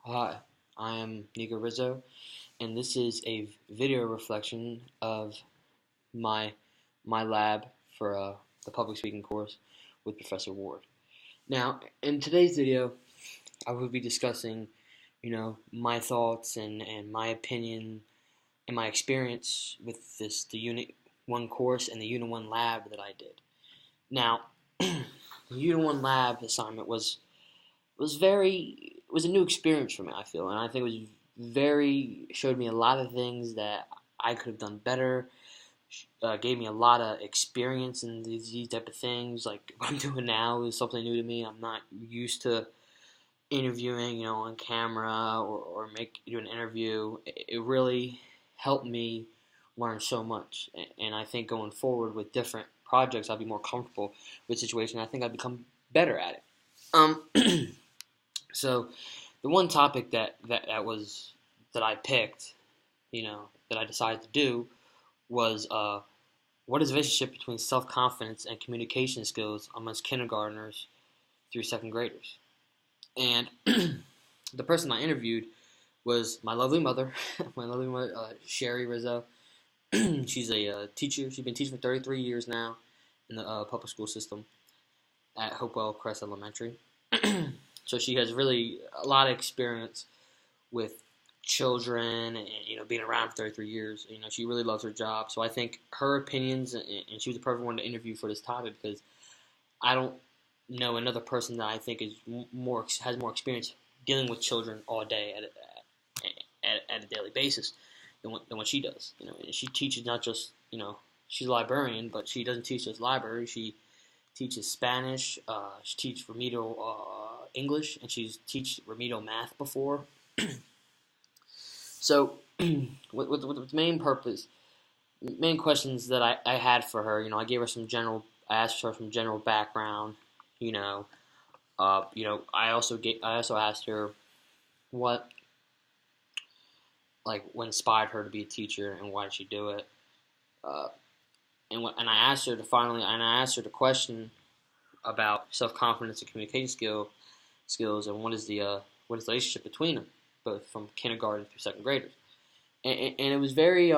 Hi, I am Nico Rizzo, and this is a video reflection of my my lab for the public speaking course with Professor Ward. Now, in today's video, I will be discussing, my thoughts and my opinion and my experience with the Unit 1 course and the Unit 1 lab that I did. Now, the Unit 1 lab assignment was a new experience for me, I feel, and I think it was very showed me a lot of things that I could have done better. Gave me a lot of experience in these type of things. Like what I'm doing now is something new to me. I'm not used to interviewing, on camera or do an interview. It really helped me learn so much, and I think going forward with different projects, I'll be more comfortable with situations. I think I'd become better at it. Um, So, the one topic that I picked, that I decided to do was what is the relationship between self confidence and communication skills amongst kindergartners through second graders? And the person I interviewed was my lovely mother, Sherry Rizzo. She's a teacher. She's been teaching for 33 years now in the public school system at Hopewell Crest Elementary. So she has really a lot of experience with children and being around for 33 years. She really loves her job. So I think her opinions and she was the perfect one to interview for this topic because I don't know another person that I think is has more experience dealing with children all day at a daily basis than what she does. And she teaches not just she's a librarian, but she doesn't teach just library. She teaches Spanish. She teaches remedial English, and she's teach remedial math before. So, with the main questions that I had for her, I gave her I asked her some general background, I also asked her what, what inspired her to be a teacher and why did she do it, and I asked her the question about self confidence and communication skills and what is the relationship between them, both from kindergarten through second graders, and it was very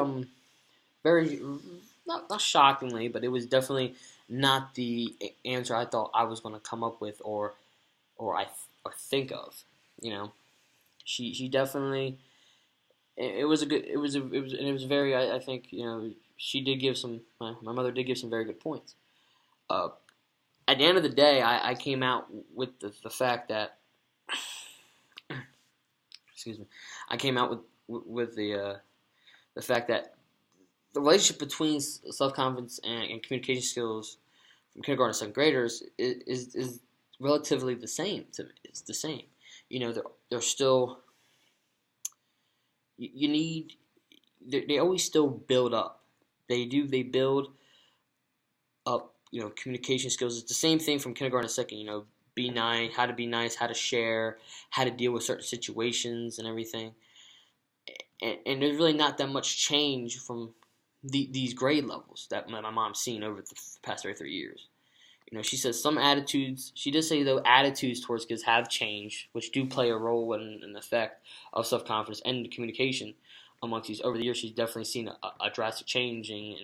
not shockingly, but it was definitely not the answer I thought I was going to come up with or think of. She definitely it was a good it was very I think she did give some my mother did give some very good points. Uh, at the end of the day, I came out with the fact that excuse me, I came out with the fact that the relationship between self confidence and communication skills from kindergarten to second graders is relatively the same to me. It's the same. They're still you need they always still build up. They build up communication skills. It's the same thing from kindergarten to second. Be nice, how to be nice, how to share, how to deal with certain situations and everything. And there's really not that much change from these grade levels that my mom's seen over the past 33 years. She says some attitudes, she does say though attitudes towards kids have changed, which do play a role in the effect of self-confidence and communication amongst these. Over the years, she's definitely seen a drastic change in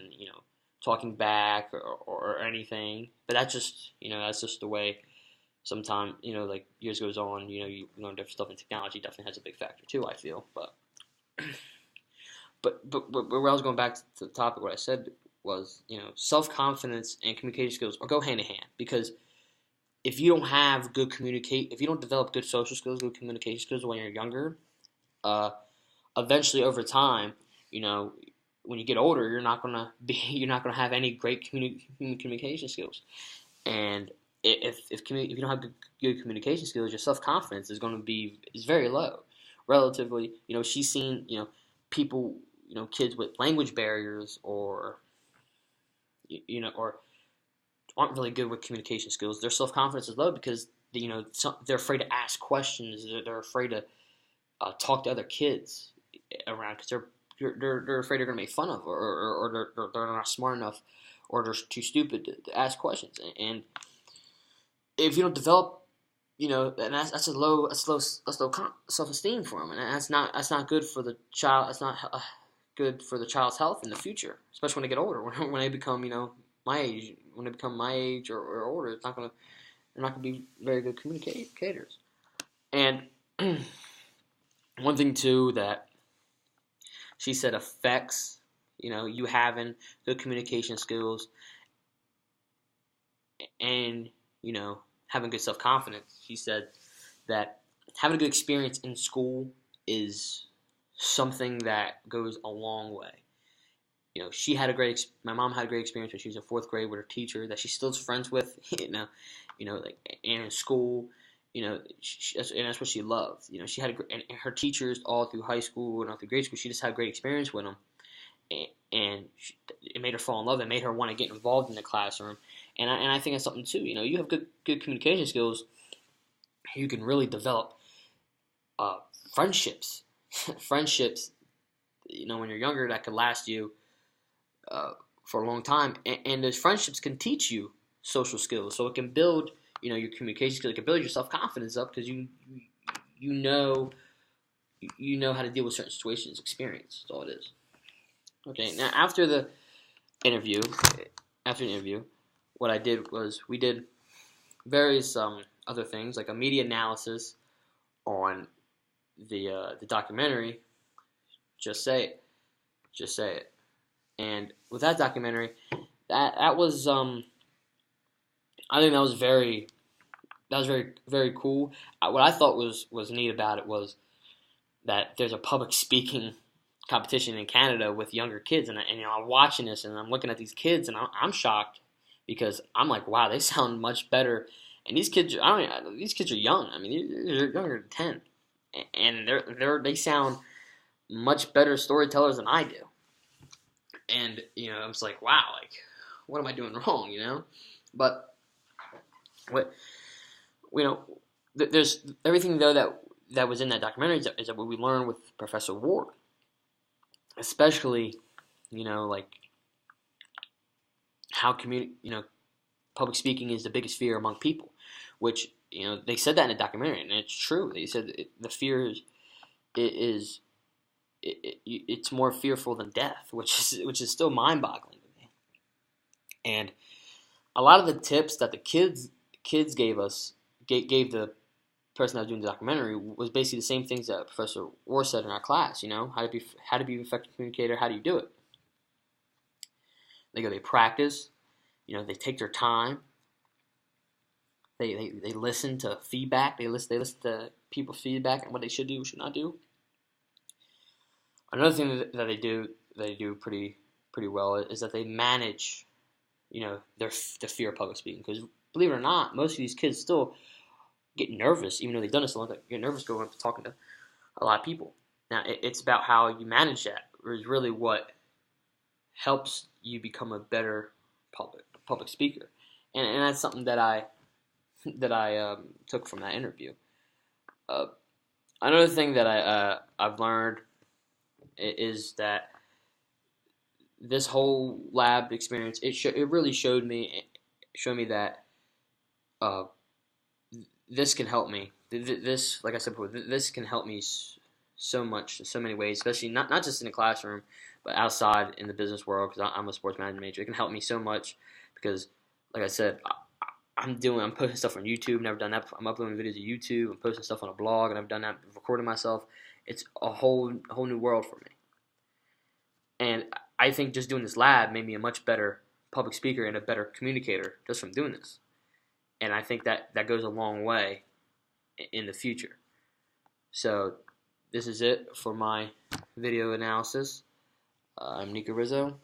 talking back or anything. But that's just the way sometimes, like years goes on, you learn different stuff, and technology definitely has a big factor too, I feel. But where I was going back to the topic, what I said was, self confidence and communication skills go hand in hand because if you don't have if you don't develop good social skills, good communication skills when you're younger, eventually over time, when you get older, you're not gonna have any great communication skills, and if you don't have good communication skills, your self confidence is very low, relatively. She's seen people, kids with language barriers or aren't really good with communication skills. Their self confidence is low because they're afraid to ask questions. They're afraid to talk to other kids around because they're afraid they're going to make fun of or they're not smart enough or they're too stupid to ask questions. And if you don't develop and that's low self-esteem for them, and that's not good for the child. That's not good for the child's health in the future, especially when they get older. When they become, my age, when they become my age or older, they're not gonna be very good communicators. And one thing too that she said affects, you having good communication skills and having good self confidence. She said that having a good experience in school is something that goes a long way. She had my mom had a great experience when she was in fourth grade with her teacher that she still is friends with. Like and in school, and that's what she loved. She had and her teachers all through high school and all through grade school. She just had a great experience with them, and it made her fall in love. It made her want to get involved in the classroom, and I think that's something too. You have good communication skills, you can really develop uh, friendships, friendships. When you're younger, that could last you uh, for a long time, and those friendships can teach you social skills. So it can build, your communication skills. It can build your self confidence up because you know you know how to deal with certain situations. Experience. That's all it is. Okay. Now interview, after the interview, what I did was we did various other things like a media analysis on the documentary. Just say it. Just say it. And with that documentary, that was I think that was very very cool. What I thought was neat about it was that there's a public speaking competition in Canada with younger kids, and I'm watching this and I'm looking at these kids and I'm shocked because I'm like, wow, they sound much better. And these kids are young. I mean, they're younger than 10, and they sound much better storytellers than I do. And I was like, wow, like what am I doing wrong? But what there's everything though that was in that documentary is that what we learned with Professor Ward, especially like how public speaking is the biggest fear among people, which they said that in the documentary, and it's true. They said the fear it's more fearful than death, which is still mind boggling to me. And a lot of the tips that the kids gave us gave the person that was doing the documentary was basically the same things that Professor Orr said in our class. How to be an effective communicator. How do you do it? They practice. They take their time. They listen to feedback. They listen to people's feedback and what they should do, should not do. Another thing that they do pretty well is that they manage, the fear of public speaking. Because believe it or not, most of these kids still get nervous, even though they've done this a long time. Get nervous going up to talking to a lot of people. Now it's about how you manage that is really what helps you become a better public speaker, and that's something that I took from that interview. Another thing that I've learned is that this whole lab experience it really showed me that this can help me. This, like I said before, this can help me so much in so many ways, especially not just in the classroom, but outside in the business world because I'm a sports management major. It can help me so much because, like I said, I'm posting stuff on YouTube. Never done that. I'm uploading videos to YouTube. I'm posting stuff on a blog, and I've done that. Recording myself. It's a whole new world for me. And I think just doing this lab made me a much better public speaker and a better communicator just from doing this. And I think that goes a long way in the future. So this is it for my video analysis. I'm Nico Rizzo.